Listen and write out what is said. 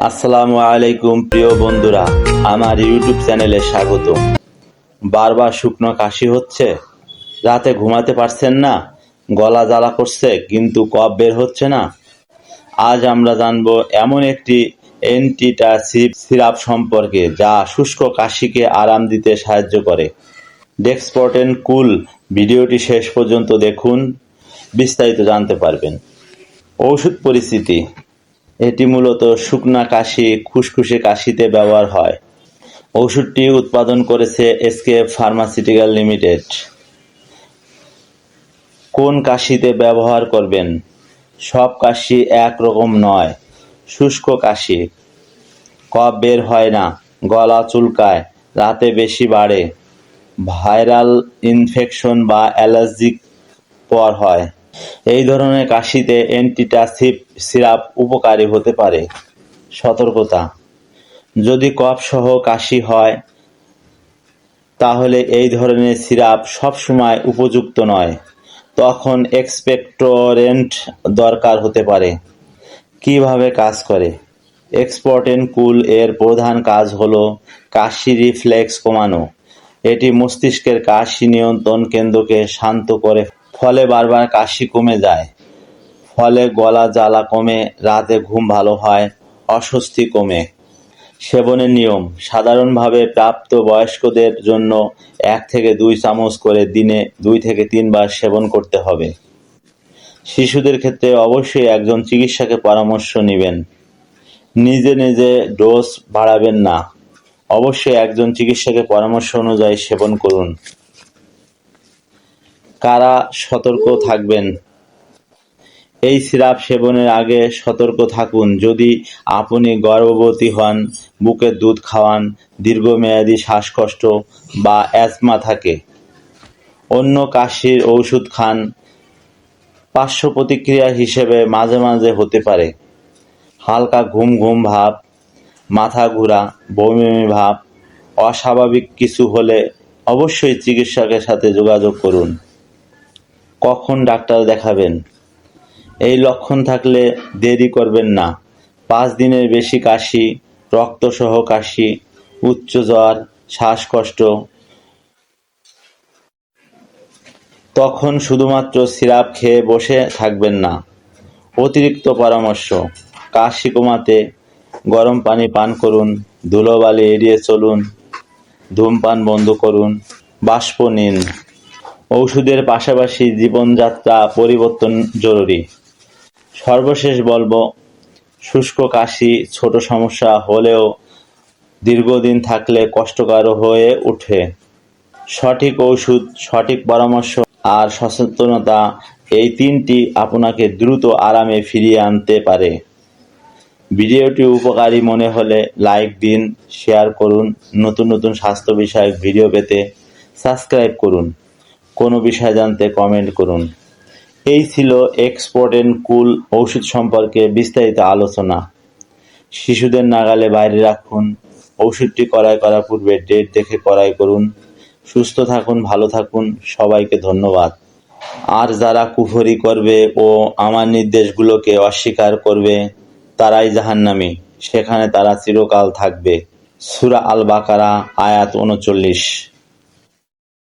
আসসালামু আলাইকুম প্রিয় বন্ধুরা, আমার ইউটিউব চ্যানেলে স্বাগত। বারবার শুকনো কাশি হচ্ছে, রাতে ঘুমাতে পারছেন না, গলা জ্বালা করছে কিন্তু কফ বের হচ্ছে না। আজ আমরা জানবো এমন একটি অ্যান্টিটাসিভ সিরাপ সম্পর্কে যা শুষ্ক কাশিকে আরাম দিতে সাহায্য করে। ডেক্সপোর্টেন কুল ভিডিওটি শেষ পর্যন্ত দেখুন, বিস্তারিত জানতে পারবেন। ঔষধ পরিচিতি: এটি মূলত শুকনা কাশি, খুসখুসে কাশিতে ব্যবহার হয়। ওষুধটি উৎপাদন করেছে এসকেএফ ফার্মাসিউটিক্যাল লিমিটেড। কোন কাশিতে ব্যবহার করবেন? সব কাশি একরকম নয়। শুষ্ক কাশি, কফ বের হয় না, গলা চুলকায়, রাতে বেশি বাড়ে, ভাইরাল ইনফেকশন বা অ্যালার্জিক পর হয়, এই ধরনের কাশিতে অ্যান্টিটাসিভ সিরাপ উপকারী হতে পারে। সতর্কতা: যদি কফ সহ কাশি হয় তাহলে এই ধরনের সিরাপ সবসময় উপযুক্ত নয়, তখন এক্সপেক্টোরেন্ট দরকার হতে পারে। কিভাবে কাজ করে? এক্সপোর্টেন কুল এর প্রধান কাজ হলো কাশি রিফ্লেক্স কমানো। এটি মস্তিষ্কের কাশি নিয়ন্ত্রণ কেন্দ্রকে শান্ত করে, ফলে বারবার কাশি কমে যায়, ফলে গলা জ্বালা কমে, রাতে ঘুম ভালো হয়, অস্বস্তি কমে। সেবনের নিয়ম: সাধারণভাবে প্রাপ্ত বয়স্কদের জন্য 1 থেকে 2 চামচ করে দিনে 2 থেকে 3 বার সেবন করতে হবে। শিশুদের ক্ষেত্রে অবশ্যই একজন চিকিৎসকের পরামর্শ নেবেন। নিজে নিজে ডোজ বাড়াবেন না, অবশ্যই একজন চিকিৎসকের পরামর্শ অনুযায়ী সেবন করুন। কারা সতর্ক থাকবেন? এই সিরাপ সেবনের আগে সতর্ক থাকুন যদি আপনি গর্ভবতী হন, বুকের দুধ খাওয়ান, দীর্ঘমেয়াদী শ্বাসকষ্ট বা অ্যাজমা থাকে, অন্য কাশির ওষুধ খান। পার্শ্ব প্রতিক্রিয়া হিসেবে মাঝে মাঝে হতে পারে হালকা ঘুম ঘুম ভাব, মাথা ঘোরা, বমি বমি ভাব। অস্বাভাবিক কিছু হলে অবশ্যই চিকিৎসকের সাথে যোগাযোগ করুন। কখন ডাক্তার দেখাবেন? এই লক্ষণ থাকলে দেরি করবেন না। 5 দিনের বেশি কাশি, রক্তসহ কাশি, উচ্চ জ্বর, শ্বাসকষ্ট, তখন শুধুমাত্র সিরাপ খেয়ে বসে থাকবেন না। অতিরিক্ত পরামর্শ: কাশি কমাতে গরম পানি পান করুন, ধুলোবালি এড়িয়ে চলুন, ধূমপান বন্ধ করুন, বাষ্প নিন। ওষুধের পাশাপাশি জীবনযাত্রা পরিবর্তন জরুরি। সর্বশেষ বলবো, শুষ্ক কাশি ছোট সমস্যা হলেও দীর্ঘদিন থাকলে কষ্টকর হয়ে ওঠে। সঠিক ওষুধ, সঠিক পরামর্শ আর সচেতনতা, এই 3টি আপনাকে দ্রুত আরামে ফিরিয়ে আনতে পারে। ভিডিওটি উপকারী মনে হলে লাইক দিন, শেয়ার করুন। নতুন নতুন স্বাস্থ্য বিষয়ক ভিডিও পেতে সাবস্ক্রাইব করুন। কোনো বিষয় জানতে কমেন্ট করুন। এই ছিল এক্সপোর্টেন কুল ওষুধ সম্পর্কে বিস্তারিত আলোচনা। শিশুদের নাগালে বাইরে রাখুন। ওষুধটি ক্রয় করার পূর্বে ডেট দেখে ক্রয় করুন। সুস্থ থাকুন, ভালো থাকুন। সবাইকে ধন্যবাদ। আর যারা কুফরি করবে ও আমার নির্দেশগুলোকে অস্বীকার করবে তারাই জাহান্নামী, সেখানে তারা চিরকাল থাকবে। সূরা আল বাকারা আয়াত 39।